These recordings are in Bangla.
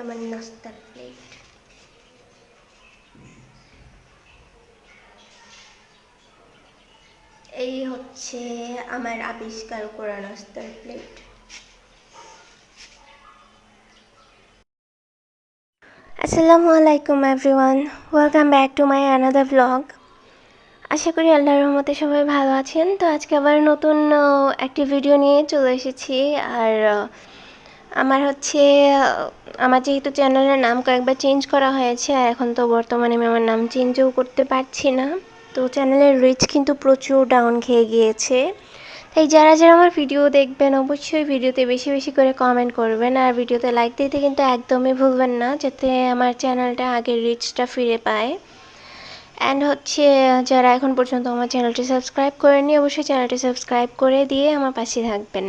আমার নাস্তার প্লেট। এই হচ্ছে আমার আবিষ্কার করা নাস্তার প্লেট। আসসালামু আলাইকুম everyone, welcome back to my another blog. আশা করি আল্লাহর রহমতে সবাই ভালো আছেন। তো আজকে আবার নতুন একটি ভিডিও নিয়ে চলে এসেছি। আর আমার হচ্ছে আমার যেহেতু চ্যানেলের নাম কয়েকবার চেঞ্জ করা হয়েছে, আর এখন তো বর্তমানে আমি আমার নাম চেঞ্জও করতে পারছি না। তো চ্যানেলের রিচ কিন্তু প্রচুর ডাউন খেয়ে গিয়েছে। তাই যারা যারা আমার ভিডিও দেখবেন অবশ্যই ভিডিওতে বেশি বেশি করে কমেন্ট করবেন, আর ভিডিওতে লাইক দিতে কিন্তু একদমই ভুলবেন না, যাতে আমার চ্যানেলটা আগের রিচটা ফিরে পায়। অ্যান্ড হচ্ছে যারা এখন পর্যন্ত আমার চ্যানেলটি সাবস্ক্রাইব করেননি, অবশ্যই চ্যানেলটি সাবস্ক্রাইব করে দিয়ে আমার পাশে থাকবেন।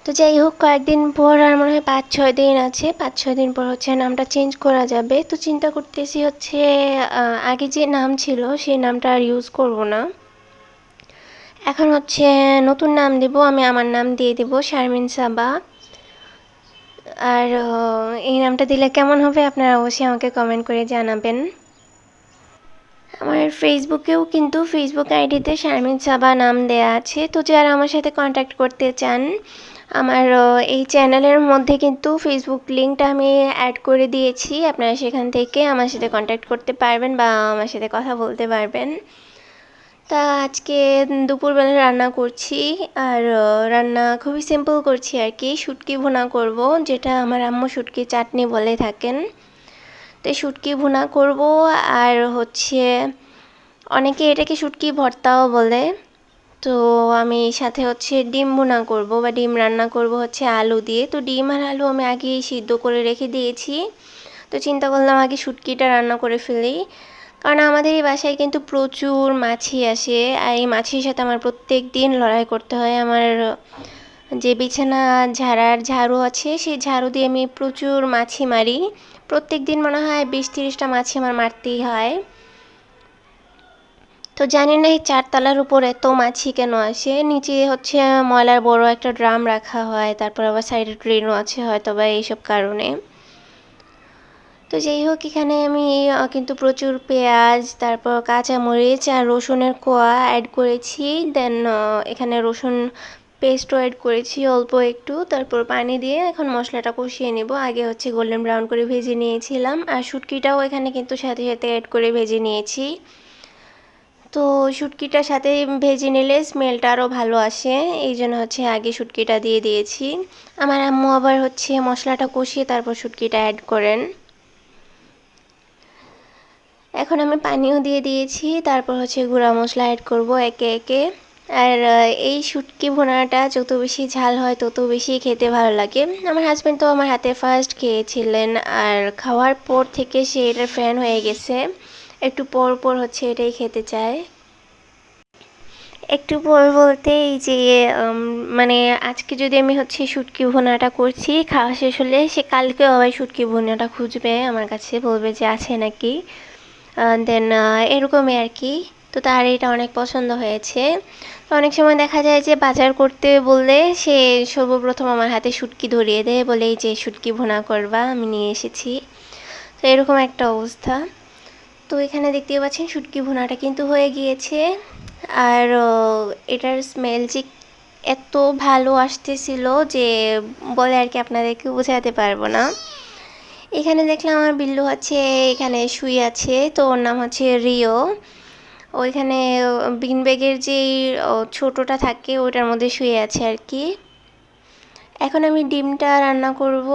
তো যাই হোক, কয়েকদিন পর, আর মনে হয় 5-6 দিন আছে, 5-6 দিন পর হচ্ছে নামটা চেঞ্জ করা যাবে। তো চিন্তা করতেছি হচ্ছে আগে যে নাম ছিল সেই নামটা আর ইউজ করব না। এখন হচ্ছে নতুন নাম দেব, আমি আমার নাম দিয়ে দেব শারমিন সাবা। আর এই নামটা দিলে কেমন হবে আপনারা অবশ্যই আমাকে কমেন্ট করে জানাবেন। আমার ফেসবুকেও কিন্তু ফেসবুক আইডিতে শারমিন সাবা নাম দেয়া আছে। তো যারা আমার সাথে কন্ট্যাক্ট করতে চান, আমার এই চ্যানেলের মধ্যে কিন্তু ফেসবুক লিঙ্কটা আমি অ্যাড করে দিয়েছি। আপনারা সেখান থেকে আমার সাথে কন্ট্যাক্ট করতে পারবেন বা আমার সাথে কথা বলতে পারবেন। তা আজকে দুপুরবেলা রান্না করছি, আর রান্না খুবই সিম্পল করছি আর কি। শুটকি ভুনা করব, যেটা আমার আম্মু শুটকি চাটনি বলে থাকেন। তো শুটকি ভুনা করব, আর হচ্ছে অনেকে এটাকে শুটকি ভর্তাও বলে। তো আমি সাথে হচ্ছে ডিম ভুনা করব বা ডিম রান্না করব হচ্ছে আলু দিয়ে। তো ডিম আর আলু আমি আগেই সিদ্ধ করে রেখে দিয়েছি। তো চিন্তা করলাম আগে শুটকিটা রান্না করে ফেলি, কারণ আমাদের এই বাসায় কিন্তু প্রচুর মাছি আসে, আর এই মাছির সাথে আমার প্রত্যেক দিন লড়াই করতে হয়। আমার যে বিছানা ঝাড়ার ঝাড়ু আছে, সেই ঝাড়ু দিয়ে আমি প্রচুর মাছি মারি। প্রত্যেক দিন মনে হয় 20-30টা মাছি আমার মারতেই হয়। তো জানি না এই 4 তলার উপর এত মাছি কেন আসে। নিচে হচ্ছে ময়লার বড় একটা ড্রাম রাখা হয়, তারপর আবার সাইডে ড্রেনও আছে, হয়তো বা এইসব কারণে। তো যাই হোক, এখানে আমি কিন্তু প্রচুর পেঁয়াজ, তারপর কাঁচামরিচ আর রসুনের কোয়া অ্যাড করেছি। দেন এখানে রসুন পেস্টও অ্যাড করেছি অল্প একটু। তারপর পানি দিয়ে এখন মশলাটা কষিয়ে নেব। আগে হচ্ছে গোল্ডেন ব্রাউন করে ভেজে নিয়েছিলাম, আর শুটকিটাও এখানে কিন্তু সাথে সাথে অ্যাড করে ভেজে নিয়েছি। তো শুটকিটার সাথে ভেজে নিলে স্মেলটা আরও ভালো আসে, এই জন্য হচ্ছে আগে শুটকিটা দিয়ে দিয়েছি। আমার আম্মু আবার হচ্ছে মশলাটা কষিয়ে তারপর শুটকিটা অ্যাড করেন। এখন আমি পানিও দিয়ে দিয়েছি, তারপর হচ্ছে গুঁড়া মশলা অ্যাড করব একে একে। আর এই শুটকি ভুনাটা যত বেশি ঝাল হয় তত বেশি খেতে ভালো লাগে। আমার হাজব্যান্ড তো আমার হাতে ফার্স্ট খেয়েছিলেন, আর খাওয়ার পর থেকে সে এটার ফ্যান হয়ে গেছে। একটু পর পর হচ্ছে এটাই খেতে চায়। একটু পর বলতে এই যে মানে আজকে যদি আমি হচ্ছে শুটকি ভুনাটা করছি, খাওয়া শেষ হলে সে কালকেও আবার শুটকি ভুনাটা খুঁজবে আমার কাছে, বলবে যে আছে নাকি। দেন এরকমই আর কি। তো তার এটা অনেক পছন্দ হয়েছে। তো অনেক সময় দেখা যায় যে বাজার করতে বললে সে সর্বপ্রথম আমার হাতে শুটকি ধরিয়ে দেয়, বলে এই যে শুটকি ভুনা করবা, আমি নিয়ে এসেছি। তো এরকম একটা অবস্থা। তো এখানে দেখতেই পাচ্ছেন শুটকি ভুনাটা কিন্তু হয়ে গিয়েছে। আর এটার স্মেল যে এত ভালো আসতেছিল যে বলে আর কি আপনাদেরকে বোঝাতে পারবো না। এখানে দেখলাম আমার বিল্লু হচ্ছে এখানে শুয়ে আছে, তো ওর নাম হচ্ছে রিও। ওইখানে বিন ব্যাগের যেই ছোটোটা থাকে ওইটার মধ্যে শুয়ে আছে আর কি। এখন আমি ডিমটা রান্না করব।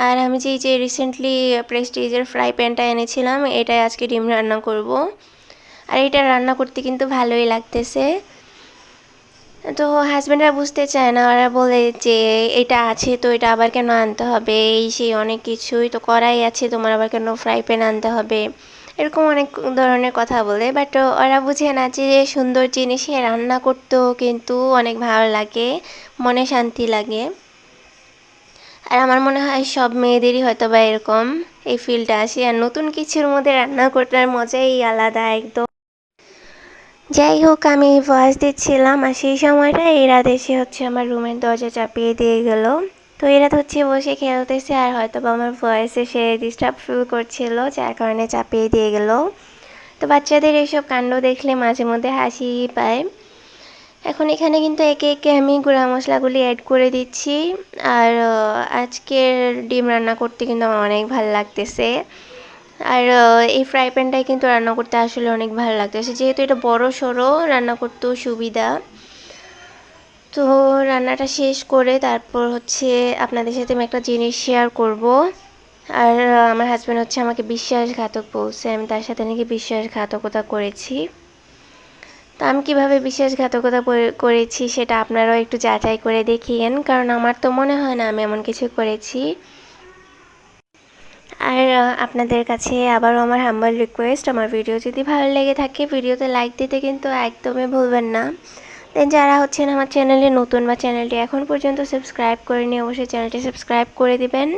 আর আমি যে রিসেন্টলি প্রেস্টিজের ফ্রাই প্যানটা এনেছিলাম, এটাই আজকে ডিম রান্না করব। আর এটা রান্না করতে কিন্তু ভালোই লাগতেছে। তো হাজব্যান্ডরা বুঝতে চায় না, ওরা বলে যে এটা আছে তো এটা আবার কেন আনতে হবে, এই সেই অনেক কিছুই তো করাই আছে, তোমার আবার কেন ফ্রাই প্যান আনতে হবে, এরকম অনেক ধরনের কথা বলে। বাট ওরা বুঝে না যে সুন্দর জিনিসে রান্না করতেও কিন্তু অনেক ভালো লাগে, মনে শান্তি লাগে। আর আমার মনে হয় সব মেয়েদেরই হয়তো বা এরকম এই ফিলটা আসে, আর নতুন কিছুর মধ্যে রান্না করার মজাই আলাদা একদম। যাই হোক, আমি ভয়েস দিচ্ছিলাম, আর সেই সময়টা এই রাত এসে হচ্ছে আমার রুমের দরজা চাপিয়ে দিয়ে গেল। তো এরা তো হচ্ছে বসে খেলতেছে, আর হয়তো বা আমার ভয়েসে সে ডিস্টার্ব ফিল করছিল, যার কারণে চাপিয়ে দিয়ে গেল। তো বাচ্চাদের এইসব কাণ্ড দেখলে মাঝে মধ্যে হাসি পায়। এখন এখানে কিন্তু একে একে আমি গুঁড়া মশলাগুলি অ্যাড করে দিচ্ছি। আর আজকের ডিম রান্না করতে কিন্তু আমার অনেক ভালো লাগতেছে। আর এই ফ্রাই প্যানটাই কিন্তু রান্না করতে আসলে অনেক ভালো লাগতেছে, যেহেতু এটা বড় সড়ো, রান্না করতেও সুবিধা। তো রান্নাটা শেষ করে তারপর হচ্ছে আপনাদের সাথে আমি একটা জিনিস শেয়ার করব। আর আমার হাজব্যান্ড হচ্ছে আমাকে বিশ্বাসঘাতক বলছে, আমি তার সাথে নাকি বিশ্বাসঘাতকতা করেছি। তো আমি কীভাবে বিশ্বাসঘাতকতা করেছি সেটা আপনারাও একটু যাচাই করে দেখিয়েন, কারণ আমার তো মনে হয় না আমি এমন কিছু করেছি। আর আপনাদের কাছে আবারও আমার হাম্বল রিকোয়েস্ট, আমার ভিডিও যদি ভালো লেগে থাকে ভিডিওতে লাইক দিতে কিন্তু একদমই ভুলবেন না। দেন যারা হচ্ছেন আমার চ্যানেলে নতুন বা চ্যানেলটি এখন পর্যন্ত সাবস্ক্রাইব করেনি, অবশ্যই চ্যানেলটি সাবস্ক্রাইব করে দিবেন।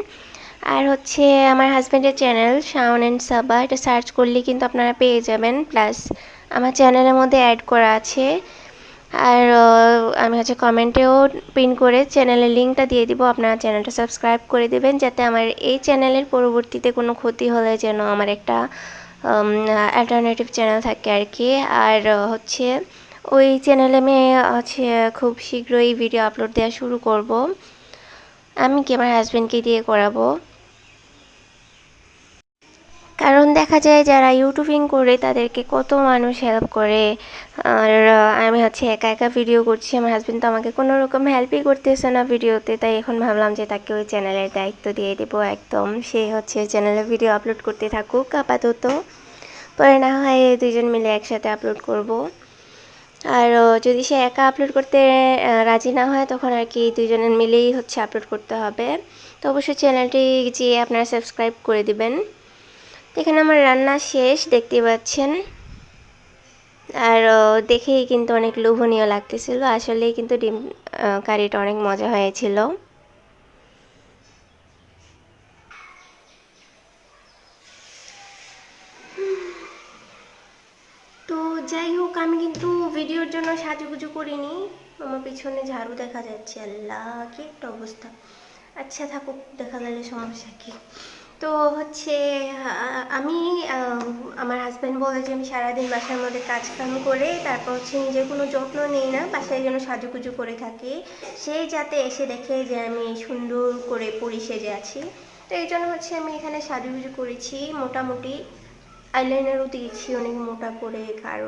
আর হচ্ছে আমার হাজব্যান্ডের চ্যানেল শাওন অ্যান্ড সাবা, এটা সার্চ করলে কিন্তু আপনারা পেয়ে যাবেন, প্লাস আমার চ্যানেলের মধ্যে অ্যাড করা আছে। আর আমি হচ্ছে কমেন্টেও পিন করে চ্যানেলের লিঙ্কটা দিয়ে দিব, আপনারা চ্যানেলটা সাবস্ক্রাইব করে দেবেন, যাতে আমার এই চ্যানেলের পরবর্তীতে কোনো ক্ষতি হলে যেন আমার একটা অ্যাল্টারনেটিভ চ্যানেল থাকে আর কি। আর হচ্ছে ওই চ্যানেলে আমি হচ্ছে খুব শীঘ্রই ভিডিও আপলোড দেওয়া শুরু করব, আমি কি আমার হাজব্যান্ডকে দিয়ে করাবো। কারণ দেখা যায় যারা ইউটিউবিং করে তাদেরকে কত মানুষ হেল্প করে, আর আমি হচ্ছে একা একা ভিডিও করছি, আমার হাজব্যান্ড তো আমাকে কোনো রকম হেল্পই করতেছে না ভিডিওতে। তাই এখন ভাবলাম যে তাকে ওই চ্যানেলের দায়িত্ব দিয়ে দেবো একদম, সে হচ্ছে চ্যানেলে ভিডিও আপলোড করতে থাকুক আপাতত, পরে না হয় দুজন মিলে একসাথে আপলোড করব। আর যদি সে একা আপলোড করতে রাজি না হয় তখন আর কি দুজনের মিলেই হচ্ছে আপলোড করতে হবে। তো অবশ্যই চ্যানেলটি যেয়ে আপনারা সাবস্ক্রাইব করে দিবেন। এখানে আমার রান্না শেষ দেখতেই পাচ্ছেন, আর দেখেই কিন্তু অনেক লোভনীয় লাগতেছিল, আসলেই কিন্তু ডিম কারিটা অনেক মজা হয়েছিল। তো যাই হোক, আমি কিন্তু ভিডিওর জন্য সাজুগুজু করিনি, আমার পিছনে ঝাড়ু দেখা যাচ্ছে, আল্লাহ কি একটা অবস্থা। আচ্ছা থাকুক, দেখা গেলে সমস্যা কি। তো হচ্ছে আমি আমার হাজব্যান্ড বলে যে আমি সারাদিন বাসার মধ্যে কাজ কাম করে তারপর হচ্ছে নিজের কোনো যত্ন নেই না, বাসায় যেন সাজুগুজু করে থাকি, সেই যাতে এসে দেখে যে আমি সুন্দর করে পরি সেজে আছি। তো এই জন্য হচ্ছে আমি এখানে সাজুগুজু করেছি, মোটামুটি আইলাইনারও দিয়েছি অনেক মোটা করে, গাঢ়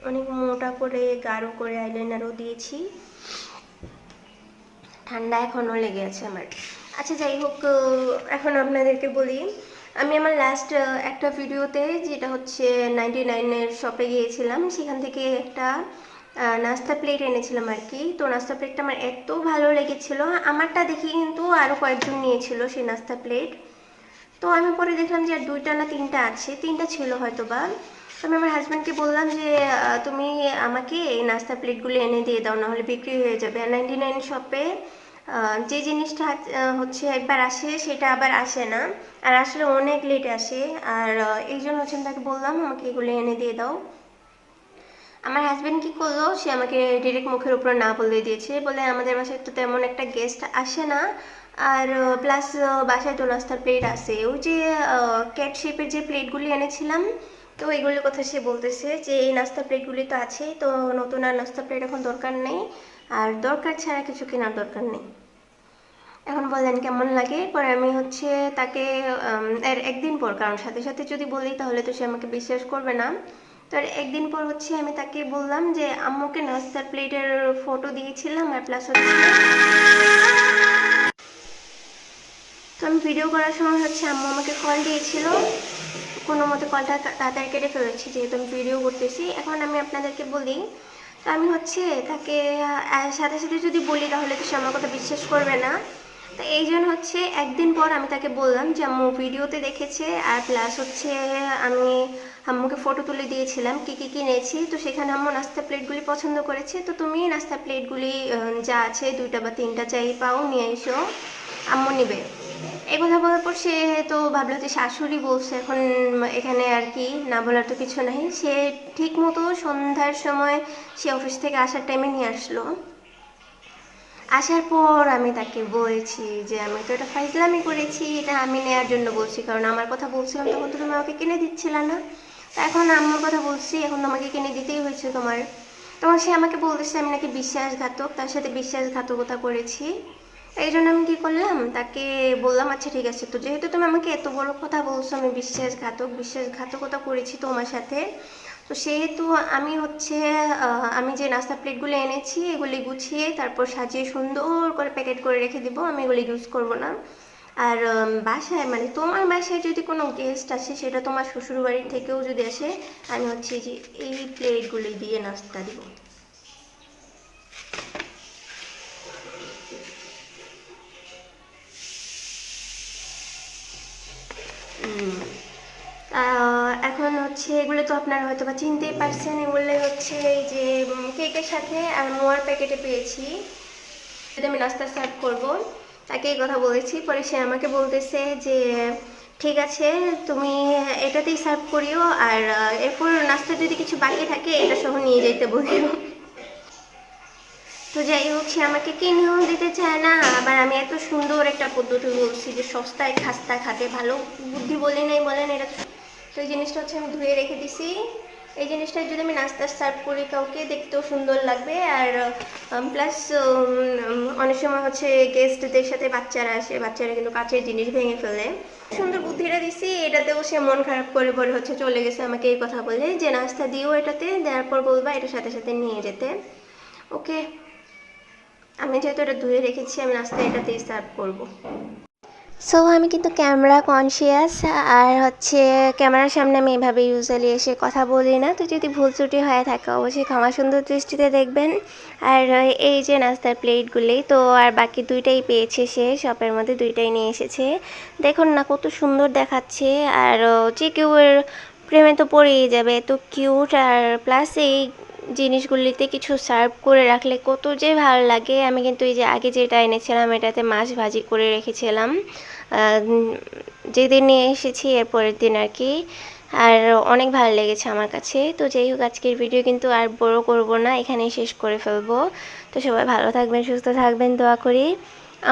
অনেক মোটা করে গাঢ় করে আইলাইনারও দিয়েছি। ঠান্ডা এখনও লেগে আছে আমার। আচ্ছা যাই হোক, এখন আপনাদেরকে বলি, আমি আমার লাস্ট একটা ভিডিওতে, যেটা হচ্ছে 99-এর শপে গিয়েছিলাম, সেখান থেকে একটা নাস্তা প্লেট এনেছিলাম আর কি। তো নাস্তা প্লেটটা আমার এত ভালো লেগেছিল, আমারটা দেখি কিন্তু আরও কয়েকজন নিয়েছিল সেই নাস্তা প্লেট। তো আমি পরে দেখলাম যে আর দুইটা না তিনটা আছে, তিনটা ছিল হয়তো বা। আমি আমার হাজব্যান্ডকে বললাম যে তুমি আমাকে এই নাস্তা প্লেটগুলো এনে দিয়ে দাও, নাহলে বিক্রি হয়ে যাবে। 99 শপে যে জিনিসটা হচ্ছে একবার আসে সেটা আবার আসে না, আর আসলে অনেক লেট আসে। আর এই জন্য হচ্ছে আমি তাকে বললাম আমাকে এগুলো এনে দিয়ে দাও। আমার হাজব্যান্ড কি করলো, সে আমাকে ডিরেক্ট মুখের উপর না বলে দিয়েছে, বলে আমাদের বাসায় তো তেমন একটা গেস্ট আসে না, আর প্লাস বাসায় তো নাস্তার প্লেট আছে, ওই যে ক্যাট শেপের যে প্লেটগুলি এনেছিলাম, তো এগুলোর কথা সে বলতেছে যে এই নাস্তা প্লেটগুলি তো আছে, তো নতুন আর নাস্তা প্লেট এখন দরকার নেই, আর দরকার ছাড়া কিছু কেনার দরকার নেই। এখন বলেন কেমন লাগে। পরে আমি হচ্ছে তাকে এর একদিন পর, কারণ সাথে সাথে যদি বলি তাহলে তো সে আমাকে বিশ্বাস করবে না, তো একদিন পর হচ্ছে আমি তাকে বললাম যে আম্মুকে নাস্তার প্লেটের ফটো দিয়েছিলাম, আর প্লাস হচ্ছে তো আমি ভিডিও করার সময় হচ্ছে আম্মু আমাকে কল দিয়েছিল, কোনো মতে কলটা তাড়াতাড়ি কেটে ফেলেছি যেহেতু আমি ভিডিও করতেছি। এখন আমি আপনাদেরকে বলি, তো আমি হচ্ছে তাকে সাথে সাথে যদি বলি তাহলে তো সে আমার কথা বিশ্বাস করবে না, তো এই জন্য হচ্ছে একদিন পর আমি তাকে বললাম যে আম্মু ভিডিওতে দেখেছে, আর প্লাস হচ্ছে আমি আম্মুকে ফটো তুলে দিয়েছিলাম কী কী কিনেছি, তো সেখানে আম্মু নাস্তা প্লেটগুলি পছন্দ করেছে, তো তুমি নাস্তা প্লেটগুলি যা আছে দুইটা বা তিনটা চাই পাও নিয়ে এসো, আম্মু নিবে। এই কথা বলার পর সে তো ভাবলো যে শাশুড়ি বলছে, এখন এখানে আর কি না বলার তো কিছু নাই, সে ঠিক মতো সন্ধ্যার সময় সে অফিস থেকে আসার টাইমে নিয়ে আসলো। আসার পর আমি তাকে বলেছি যে আমি তো এটা ফাইজলামি করেছি, এটা আমি নেওয়ার জন্য বলছি, কারণ আমার কথা বলছিলাম তখন তো তুমি আমাকে কিনে দিচ্ছিলে না। তা এখন আম্মুর কথা বলছি, এখন তোমাকে কিনে দিতেই হয়েছে তোমার। তখন সে আমাকে বলতেছে আমি নাকি বিশ্বাসঘাতক, তার সাথে বিশ্বাসঘাতকতা করেছি। এই জন্য আমি কি করলাম, তাকে বললাম আচ্ছা ঠিক আছে, তো যেহেতু তুমি আমাকে এত বড় কথা বলছো আমি বিশ্বাসঘাতকতা করেছি তোমার সাথে, তো সেহেতু আমি হচ্ছে আমি যে নাস্তা প্লেটগুলো এনেছি এগুলি গুছিয়ে তারপর সাজিয়ে সুন্দর করে প্যাকেট করে রেখে দিব, আমি এগুলি ইউজ করব না। আর বাসায় মানে তোমার বাসায় যদি কোনো গেস্ট আসে, সেটা তোমার শ্বশুরবাড়ির থেকেও যদি আসে, আমি হচ্ছে যে এই প্লেটগুলি দিয়ে নাস্তা দিব। এখন হচ্ছে এগুলো তো আপনারা হয়তো বা চিনতেই পারছেন, এগুলো হচ্ছে এই যে কেকের সাথে আর মোয়ার প্যাকেটে পেয়েছি। যদি আমি নাস্তা সার্ভ করব, তাকে এই কথা বলেছি, পরে সে আমাকে বলতেছে যে ঠিক আছে তুমি এটাতেই সার্ভ করিও, আর এরপর নাস্তা যদি কিছু বাকি থাকে এটা সহ নিয়ে যেতে বলিও। তো যাই হোক, সে আমাকে কিনেও দিতে চায় না, আবার আমি এত সুন্দর একটা পদ্ধতি বলছি যে সস্তায় খাস্তা খাতে ভালো বুদ্ধি বলি নাই বলেন, এটা তো এই জিনিসটা হচ্ছে আমি ধুয়ে রেখে দিছি। এই জিনিসটা যদি আমি নাস্তা সার্ভ করি কাউকে, দেখতেও সুন্দর লাগবে, আর প্লাস অনেক সময় হচ্ছে গেস্টদের সাথে বাচ্চারা আসে, বাচ্চারা কিন্তু কাচের জিনিস ভেঙে ফেলে। সুন্দর বুদ্ধিটা দিছি, এটাতেও সে মন খারাপ করে পরে হচ্ছে চলে গেছে আমাকে এই কথা বলে যে নাস্তা দিও এটাতে, দেওয়ার পর বলবা এটার সাথে সাথে নিয়ে যেতে। ওকে, আমি যেহেতু এটা ধুয়ে রেখেছি, আমি নাস্তা এটাতেই সার্ভ করবো। সো আমি কিন্তু ক্যামেরা কনসিয়াস, আর হচ্ছে ক্যামেরার সামনে আমি এভাবে ইউজুয়ালি এসে কথা বলি না, তো যদি ভুল ত্রুটি হয়ে থাকে অবশ্যই ক্ষমা সুন্দর দৃষ্টিতে দেখবেন। আর এই যে নাস্তার প্লেটগুলি তো আর বাকি দুইটাই পেয়েছে সে, শপের মধ্যে দুইটাই নিয়ে এসেছে। দেখুন না কত সুন্দর দেখাচ্ছে, আর যে কেউ এর প্রেমে তো পড়েই যাবে, এত কিউট, আর প্লাস এই জিনিসগুলিতে কিছু সার্ভ করে রাখলে কত যে ভালো লাগে। আমি কিন্তু এই যে আগে যেটা এনেছিলাম এটাতে মাছ ভাজি করে রেখেছিলাম যেদিন নিয়ে এসেছি এর পরের দিন আর কি, আর অনেক ভালো লেগেছে আমার কাছে। তো যাই হোক, আজকের ভিডিও কিন্তু আর বড় করব না, এখানেই শেষ করে ফেলবো। তো সবাই ভালো থাকবেন, সুস্থ থাকবেন, দোয়া করি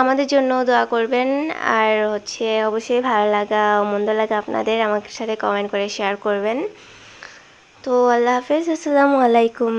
আমাদের জন্য দোয়া করবেন। আর হচ্ছে অবশ্যই ভালো লাগা ও মন্দ লাগা আপনাদের আমার সাথে কমেন্ট করে শেয়ার করবেন। তো আল্লাহ হাফেজ, আসসালামু আলাইকুম।